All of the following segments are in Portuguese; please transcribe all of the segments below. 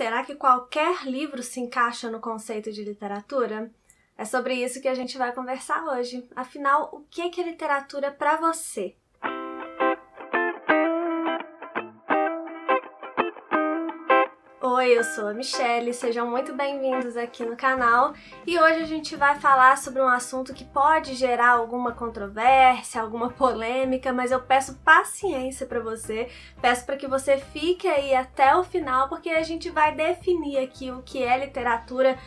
Será que qualquer livro se encaixa no conceito de literatura? É sobre isso que a gente vai conversar hoje. Afinal, o que é literatura para você? Oi, eu sou a Michelle, sejam muito bem-vindos aqui no canal e hoje a gente vai falar sobre um assunto que pode gerar alguma controvérsia, alguma polêmica, mas eu peço paciência para você, peço para que você fique aí até o final porque a gente vai definir aqui o que é literatura,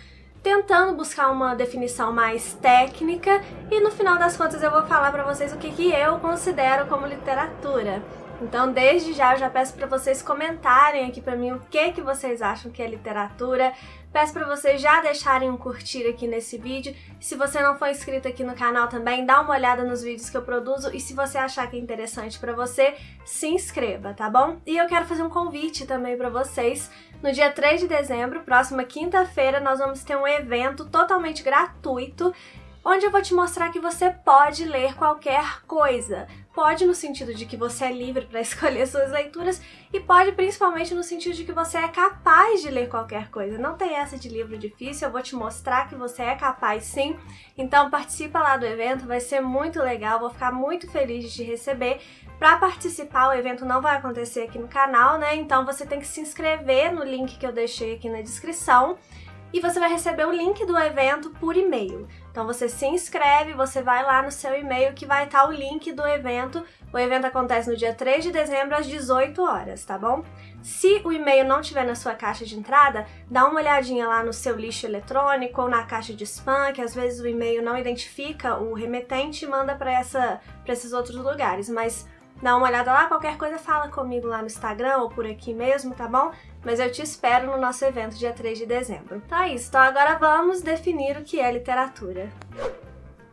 tentando buscar uma definição mais técnica e no final das contas eu vou falar para vocês o que eu considero como literatura. Então, desde já, eu já peço para vocês comentarem aqui para mim o que vocês acham que é literatura. Peço para vocês já deixarem um curtir aqui nesse vídeo. Se você não for inscrito aqui no canal também, dá uma olhada nos vídeos que eu produzo. E se você achar que é interessante para você, se inscreva, tá bom? E eu quero fazer um convite também para vocês. No dia 3 de dezembro, próxima quinta-feira, nós vamos ter um evento totalmente gratuito, onde eu vou te mostrar que você pode ler qualquer coisa. Pode no sentido de que você é livre para escolher suas leituras e pode principalmente no sentido de que você é capaz de ler qualquer coisa. Não tem essa de livro difícil, eu vou te mostrar que você é capaz sim. Então participa lá do evento, vai ser muito legal, vou ficar muito feliz de te receber. Para participar, o evento não vai acontecer aqui no canal, né? Então você tem que se inscrever no link que eu deixei aqui na descrição. E você vai receber o link do evento por e-mail. Então você se inscreve, você vai lá no seu e-mail que vai estar o link do evento. O evento acontece no dia 3 de dezembro às 18 horas, tá bom? Se o e-mail não estiver na sua caixa de entrada, dá uma olhadinha lá no seu lixo eletrônico ou na caixa de spam, que às vezes o e-mail não identifica o remetente e manda para esses outros lugares, mas dá uma olhada lá, qualquer coisa fala comigo lá no Instagram ou por aqui mesmo, tá bom? Mas eu te espero no nosso evento dia 3 de dezembro. Então é isso, então agora vamos definir o que é literatura.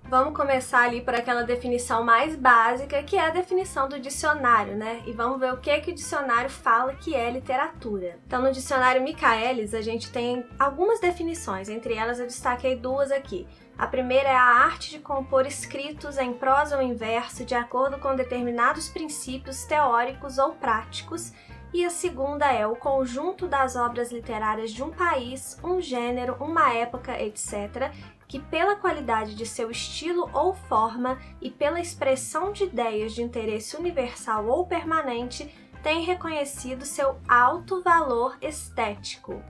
Vamos começar ali por aquela definição mais básica, que é a definição do dicionário, né? E vamos ver o que o dicionário fala que é literatura. Então no dicionário Michaelis a gente tem algumas definições, entre elas eu destaquei duas aqui. A primeira é a arte de compor escritos em prosa ou em verso de acordo com determinados princípios teóricos ou práticos, e a segunda é o conjunto das obras literárias de um país, um gênero, uma época, etc., que pela qualidade de seu estilo ou forma e pela expressão de ideias de interesse universal ou permanente, tem reconhecido seu alto valor estético.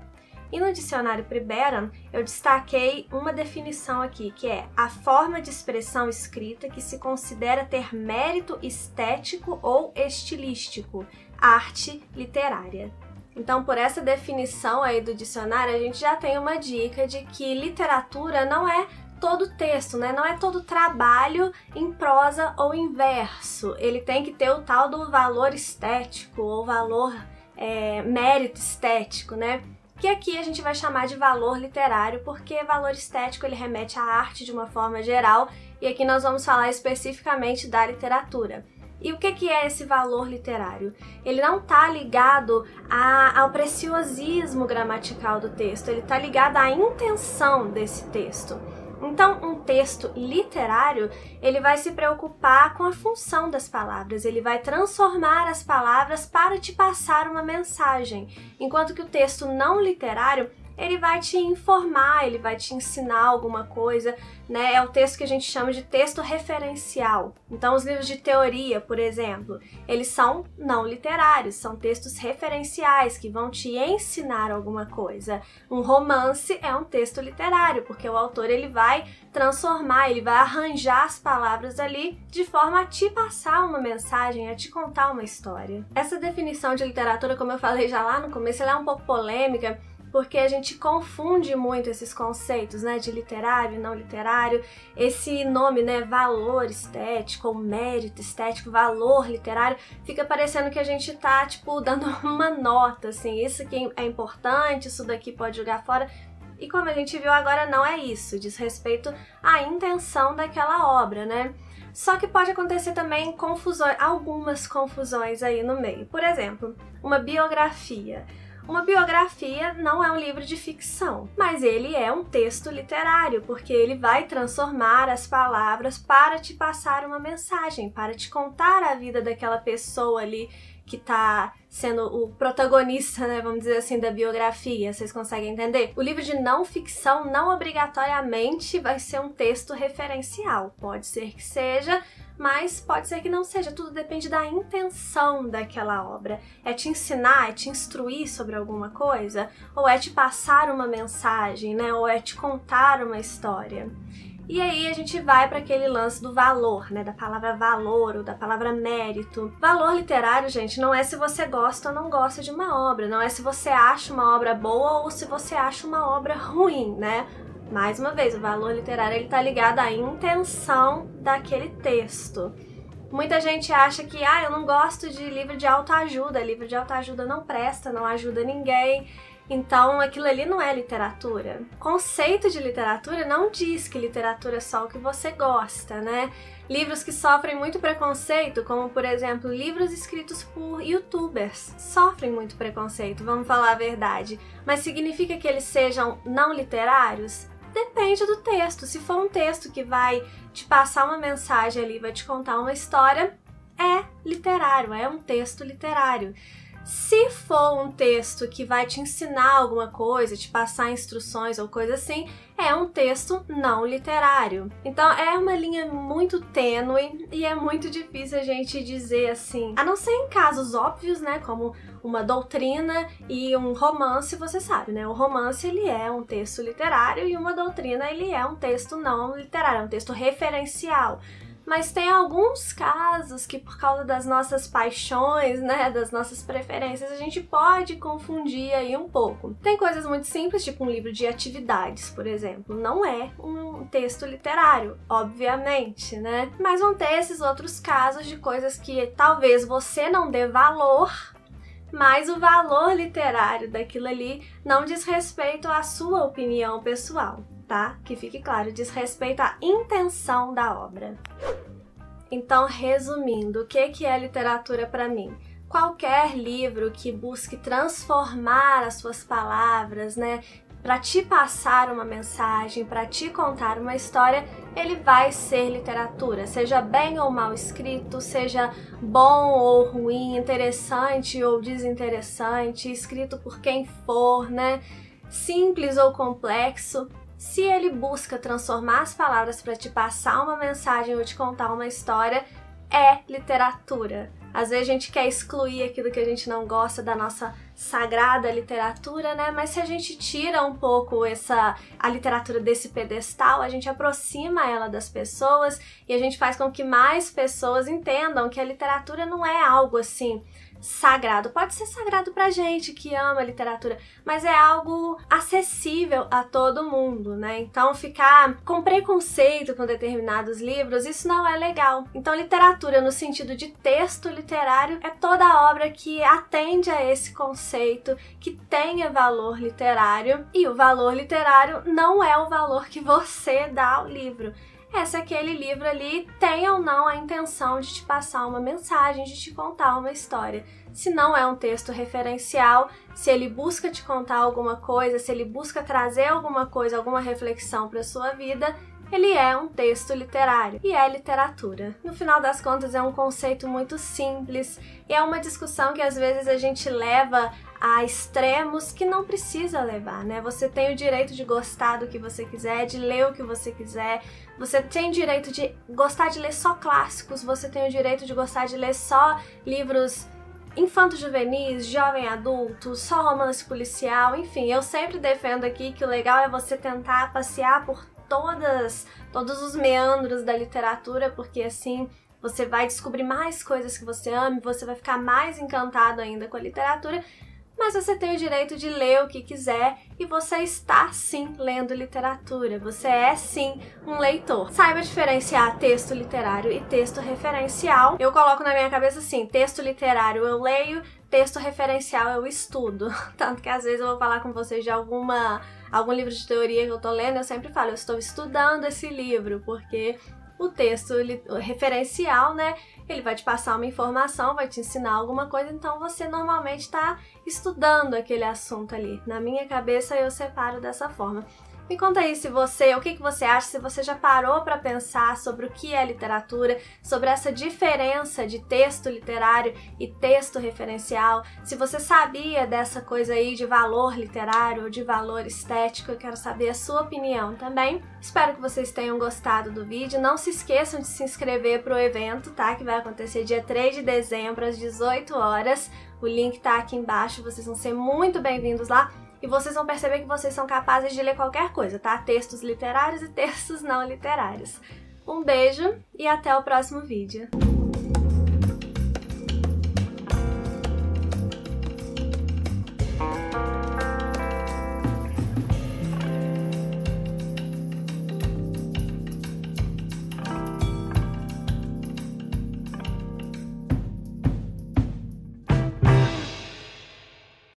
E no dicionário Priberan, eu destaquei uma definição aqui, que é a forma de expressão escrita que se considera ter mérito estético ou estilístico, arte literária. Então, por essa definição aí do dicionário, a gente já tem uma dica de que literatura não é todo texto, né? Não é todo trabalho em prosa ou em verso. Ele tem que ter o tal do valor estético ou valor mérito estético, né? Que aqui a gente vai chamar de valor literário, porque valor estético ele remete à arte de uma forma geral, e aqui nós vamos falar especificamente da literatura. E o que é esse valor literário? Ele não está ligado ao preciosismo gramatical do texto, ele está ligado à intenção desse texto. Então, um texto literário, ele vai se preocupar com a função das palavras, ele vai transformar as palavras para te passar uma mensagem, enquanto que o texto não literário, ele vai te informar, ele vai te ensinar alguma coisa, né? É o texto que a gente chama de texto referencial. Então, os livros de teoria, por exemplo, eles são não literários, são textos referenciais que vão te ensinar alguma coisa. Um romance é um texto literário, porque o autor ele vai transformar, ele vai arranjar as palavras ali de forma a te passar uma mensagem, a te contar uma história. Essa definição de literatura, como eu falei já lá no começo, ela é um pouco polêmica, porque a gente confunde muito esses conceitos, né, de literário e não literário, esse nome, né, valor estético ou mérito estético, valor literário, fica parecendo que a gente tá, tipo, dando uma nota, assim, isso aqui é importante, isso daqui pode jogar fora, e como a gente viu agora não é isso, diz respeito à intenção daquela obra, né. Só que pode acontecer também confusões, algumas confusões aí no meio. Por exemplo, uma biografia. Uma biografia não é um livro de ficção, mas ele é um texto literário, porque ele vai transformar as palavras para te passar uma mensagem, para te contar a vida daquela pessoa ali que tá sendo o protagonista, né, vamos dizer assim, da biografia. Vocês conseguem entender? O livro de não ficção não obrigatoriamente vai ser um texto referencial. Pode ser que seja, mas pode ser que não seja. Tudo depende da intenção daquela obra. É te ensinar, é te instruir sobre alguma coisa? Ou é te passar uma mensagem, né? Ou é te contar uma história? E aí a gente vai para aquele lance do valor, né? Da palavra valor ou da palavra mérito. Valor literário, gente, não é se você gosta ou não gosta de uma obra. Não é se você acha uma obra boa ou se você acha uma obra ruim, né? Mais uma vez, o valor literário ele tá ligado à intenção daquele texto. Muita gente acha que, eu não gosto de livro de autoajuda, livro de autoajuda não presta, não ajuda ninguém, então aquilo ali não é literatura. O conceito de literatura não diz que literatura é só o que você gosta, né? Livros que sofrem muito preconceito, como por exemplo, livros escritos por youtubers, sofrem muito preconceito, vamos falar a verdade. Mas significa que eles sejam não literários? Depende do texto. Se for um texto que vai te passar uma mensagem ali, vai te contar uma história, é literário, é um texto literário. Se for um texto que vai te ensinar alguma coisa, te passar instruções ou coisa assim, é um texto não literário. Então é uma linha muito tênue e é muito difícil a gente dizer assim, a não ser em casos óbvios, né, como uma doutrina e um romance, você sabe, né, o romance ele é um texto literário e uma doutrina ele é um texto não literário, é um texto referencial. Mas tem alguns casos que por causa das nossas paixões, né, das nossas preferências, a gente pode confundir aí um pouco. Tem coisas muito simples, tipo um livro de atividades, por exemplo. Não é um texto literário, obviamente, né? Mas vão ter esses outros casos de coisas que talvez você não dê valor, mas o valor literário daquilo ali não diz respeito à sua opinião pessoal. Tá? Que fique claro, diz respeito à intenção da obra. Então, resumindo, o que é literatura para mim? Qualquer livro que busque transformar as suas palavras, né, para te passar uma mensagem, para te contar uma história, ele vai ser literatura, seja bem ou mal escrito, seja bom ou ruim, interessante ou desinteressante, escrito por quem for, né, simples ou complexo. Se ele busca transformar as palavras para te passar uma mensagem ou te contar uma história, é literatura. Às vezes a gente quer excluir aquilo que a gente não gosta da nossa sagrada literatura, né? Mas se a gente tira um pouco a literatura desse pedestal, a gente aproxima ela das pessoas e a gente faz com que mais pessoas entendam que a literatura não é algo assim sagrado. Pode ser sagrado pra gente que ama literatura, mas é algo acessível a todo mundo, né? Então ficar com preconceito com determinados livros, isso não é legal. Então literatura no sentido de texto literário é toda obra que atende a esse conceito, que tenha valor literário, e o valor literário não é o valor que você dá ao livro. É se aquele livro ali tem ou não a intenção de te passar uma mensagem, de te contar uma história. Se não é um texto referencial, se ele busca te contar alguma coisa, se ele busca trazer alguma coisa, alguma reflexão para a sua vida, ele é um texto literário e é literatura. No final das contas, é um conceito muito simples e é uma discussão que às vezes a gente leva a extremos que não precisa levar, né? Você tem o direito de gostar do que você quiser, de ler o que você quiser, você tem o direito de gostar de ler só clássicos, você tem o direito de gostar de ler só livros infanto-juvenis, jovem adulto, só romance policial, enfim, eu sempre defendo aqui que o legal é você tentar passear por todos os meandros da literatura, porque assim você vai descobrir mais coisas que você ama, você vai ficar mais encantado ainda com a literatura, mas você tem o direito de ler o que quiser e você está sim lendo literatura, você é sim um leitor. Saiba diferenciar texto literário e texto referencial. Eu coloco na minha cabeça assim, texto literário eu leio, texto referencial eu estudo. Tanto que às vezes eu vou falar com vocês de algum livro de teoria que eu tô lendo, eu sempre falo, eu estou estudando esse livro, porque o texto referencial, né? Ele vai te passar uma informação, vai te ensinar alguma coisa, então você normalmente está estudando aquele assunto ali. Na minha cabeça eu separo dessa forma. Me conta aí o que você acha, se você já parou para pensar sobre o que é literatura, sobre essa diferença de texto literário e texto referencial, se você sabia dessa coisa aí de valor literário ou de valor estético, eu quero saber a sua opinião também. Espero que vocês tenham gostado do vídeo, não se esqueçam de se inscrever para o evento, tá? Que vai acontecer dia 3 de dezembro às 18 horas, o link tá aqui embaixo, vocês vão ser muito bem-vindos lá. E vocês vão perceber que vocês são capazes de ler qualquer coisa, tá? Textos literários e textos não literários. Um beijo e até o próximo vídeo.